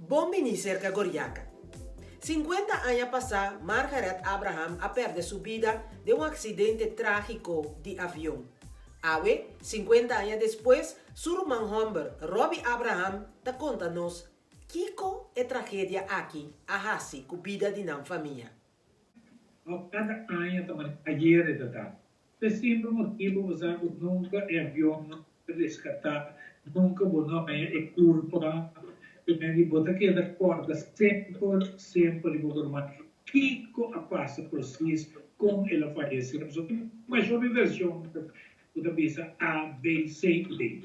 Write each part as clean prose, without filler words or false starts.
Bom ministro Goriaca. 50 anos passados, Margaret Abraham a perder sua vida de um acidente trágico de avião. Awe, 50 anos depois, seu irmão Humber, Robbie Abraham, ta conta-nos Kiko é tragédia aqui, a hasi, com vida de não família. Cada ano também, ayer é da. É sempre um motivo usar nunca é avião, nunca resgatar, nunca bono é culpa. Quindi bota che d'accordo sempre il governo Kiko a passa precis com ela faz. Mas uma versão da visa A, B, C, D.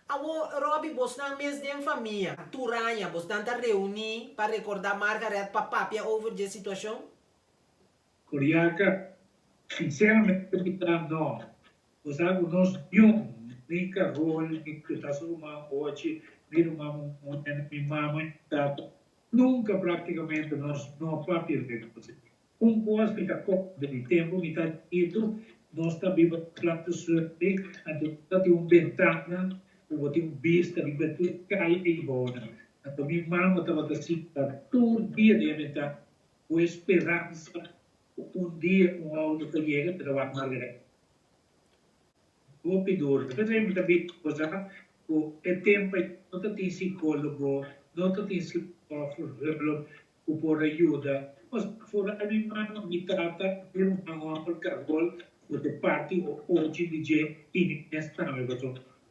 Awo, Robbie, vos na mes de família. Turanha, vos tanta reunir para recordar Margaret papapia over de situação? Coriaca, sinceramente, não. Os alguns nenhum, nem carol, nem que está uma hoje, nem uma mulher, nem mamãe, nunca praticamente nós não papel de coisa. Coisa que está de tempo, me está ido, nós está viva claro sorte, então tem ventana, ou tem vista, de betul cai e embora. Então minha mamãe estava assim, todo dia de ventana, com esperança, dia auto que chega para trabalhar Margaret. O pedor, por exemplo, também coisa, o tempo não tem psicólogo, não tem psicólogo, o por ajuda, mas fora a minha mãe me trata de um amor cargol, o de parte o hoje de je inestável,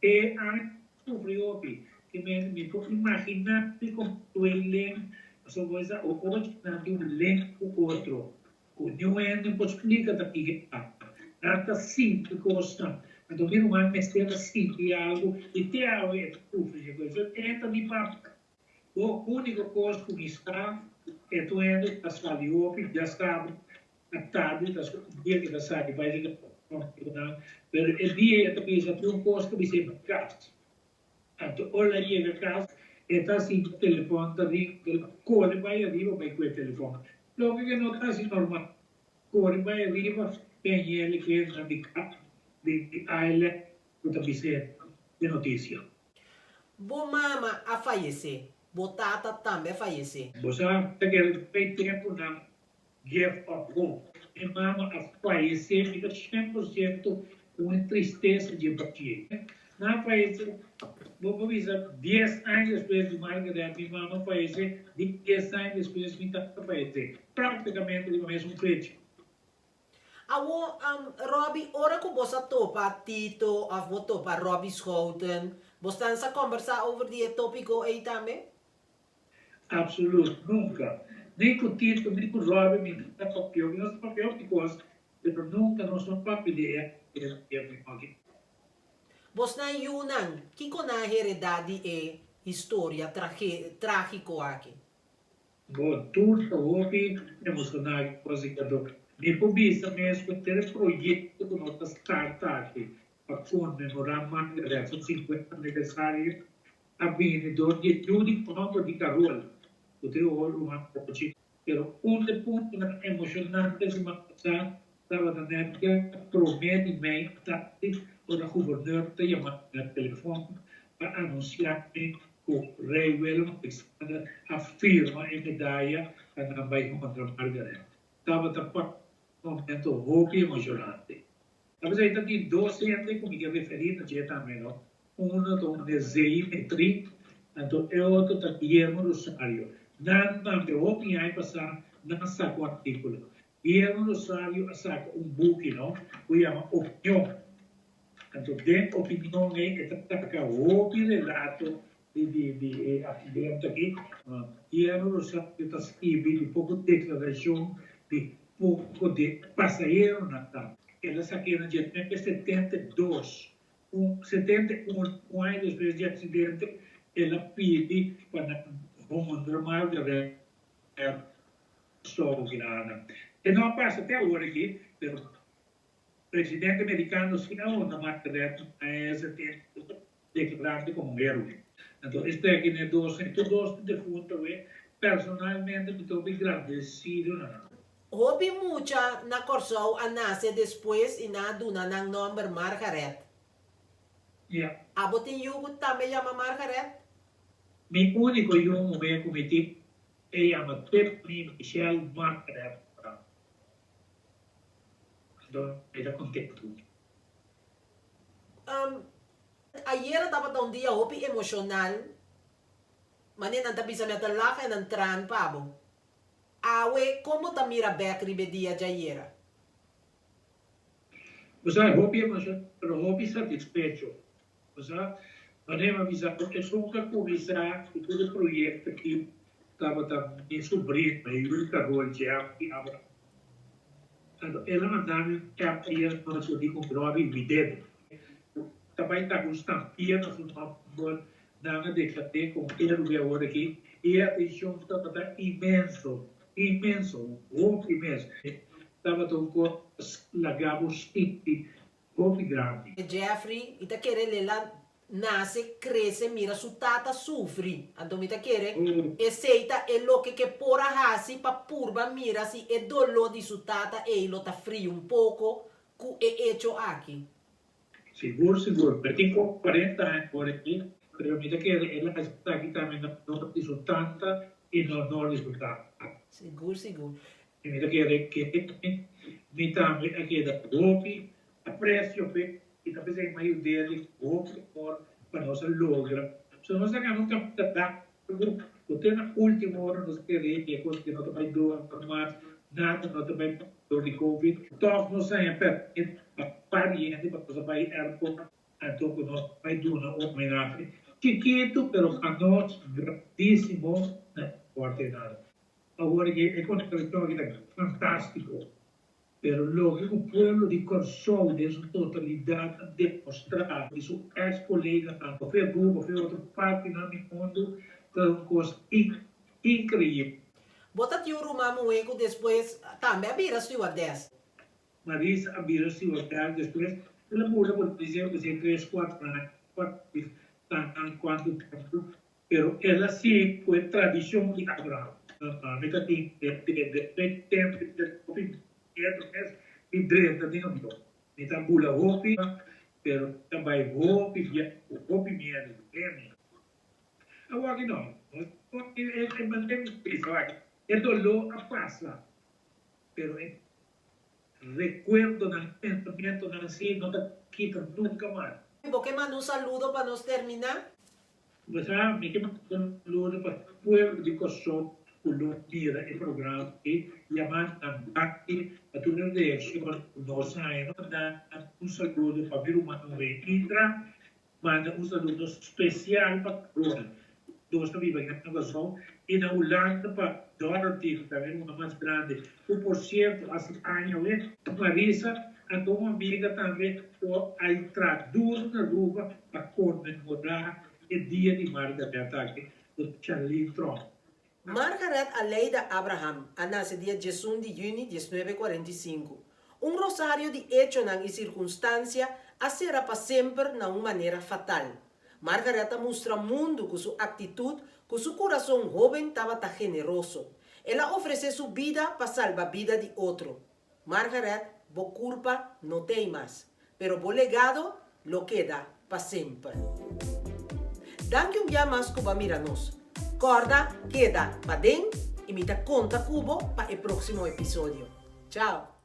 e a friopi que me pode imaginar que como ele, só coisa o hoje não tem um lento o outro. O não é nem explica daqui nada simples coisa. Então vira uma mistura simples algo e tem a ver com coisa. Então me fala o único coisa que está é tu ainda as valiopi já sabe a tarde das dia que das sabe vai dizer não pero o dia também já tem um coisa que você gasta. Então olha aí o caso está assim o telefone da corre vai arriba vai com o telefone. Logo que não está assim normal. Corre vai arriba tem ele que é de Island do de notícia. Bo mama a falecer. Bo tata também a falecer. Você tem tempo na give up hope. E mama a falecer fica 100% com tristeza de empatia. Na falecer, vou avisar 10 anos depois de Margaret, minha mama falecer, 10 anos depois de minha tata falecer. Praticamente o mesmo feito. Awo, Robbie, ora que você topa Tito, of você topa Robbie Schouten, você está a conversar over die tópico aí também? Absoluut, nunca. Nem com o Tito, nem com o Robin, nem com o papel. Nós papel de coisa, mas nunca nós não papel de aqui. Você na Yunnan, que com a heredade é história trágico aqui? Bom, tudo houve emocional, coisa que eu me publica mesmo ter projeto com nossa startup para comemorar mais de 50 aniversário a vendedor de Judy Pombo de Carol. O teu olho uma coisa, pero ponto emocionante de uma coisa estava na época promete me o da governador te chamar no telefone para anunciar que o rei Willem afirma a medalha na Baía contra Margaret. Estava um momento rouco e emocionante. Talvez ainda tem 12 anos como que referir a também, não? Um desenho metri, então é outro da Guilherme Rosário. Nada me ouvi aí passar, não saco o artículo. Guilherme Rosário saca book, não? Que chama Opinião. Então, dentro da opinião é que o relato de acidente aqui. Guilherme Rosário está escrevendo um pouco de declaração de pouco de passageiro na TAP. Ela saqueou no dia 72. 71 anos depois do acidente, ela pede para o normal de ver só grana. E não passa até agora aqui, mas o presidente americano se não na Margaret a esse tempo declarado como herói. Então, este aqui é todos de fundo, personalmente, me estou agradecido. Houve muita na Corsol a nascer depois e na duna ng number Margaret. Yeah. Abo tin yugot também chama Margaret? Mi unico yung may committee ay ang Tiffany Michelle Margaret. Doon ay contento. Ayer dapat un dia hopi emocional. Manin ang tabi sa mga talaka ng tran pa bo. Awe, como ta mira Becri be dia de ayer? O sea, hopi emocional, pero hopi satisfecho. O sea, manem avisado que nunca começar o todo projeto que estava também sobrinho, mas eu nunca vou já que abra. Ela mandava que a criança não se diga com grave evidente. Também está com estampia na sua nada de que com ele que agora aqui e a atenção estava imenso, imenso, muito imenso. Estava com lagabos muito grande. Jeffrey, ita querer lela nasce, cresce, mira su tata sufre. Então ita querer aceita é lo que por hasi pa purba mira si é dolor de su tata e lo ta frio un poco cu é hecho aqui. Seguro, seguro. Eu tenho 40 anos por aqui, pero mira que ela está aqui também não disso tanta e não resulta. Seguro, seguro. E mira que me também aqui da golpe, aprecio e talvez é meio dele golpe para nós logra. Se nós ganhamos um campeonato, o ter na última hora nós queremos que coisa que não vai doar mais nada, não vai dor de Covid. Então nós sempre pariente para nós vai airport, então nós vai doar uma homenagem chiquito, pero para nós grandíssimo, não importa nada. Agora que é contribuição que é fantástico. Pero lo que o pueblo de Corsol, de sua totalidade, demonstrar que seus ex-colegas, qualquer grupo, qualquer outra parte no mundo, é uma coisa incrível. Bota tio Rumamu Ego depois também vira stewardess. Marisa abrir stewardess depois, ela muda por dizer que 3, 4 anos, quanto tempo, pero ela sim foi tradição de Abraham. Meta tem tempo de e direita dentro. Então, bula hopi, pero também hopi medo, né? Agora que não, é mantém isso, é dolor a passa, pero é recuerdo do pensamento assim, não te quita nunca mais. Porque manda um saludo para nós terminar? Mas me que manda um saludo para o povo de Kosovo. Mira el programa y llaman a turno de acción nos dan un saludo para ver uma Indra, manda un saludo especial para Rona. Nós também vamos na razão e na Holanda para Dorothy, também uma mais grande. Por cierto, há anos, Marisa, a uma amiga também, a traduz na rua para comemorar o dia de Margareta, do Charlie Tron. Margaret Aleida Abraham nace dia 1 de junho de 1945. Um rosário de hecho e circunstância será para sempre na uma maneira fatal. Margareta mostra ao mundo com sua atitude, com seu coração jovem estava generoso. Ela oferece sua vida para salvar a vida de outro. Margaret, bo culpa não tem mais, pero bo legado lo queda para sempre. Danke dia mais que mira nos. Corda, queda para dentro e me conta cubo para o próximo episódio. Tchau!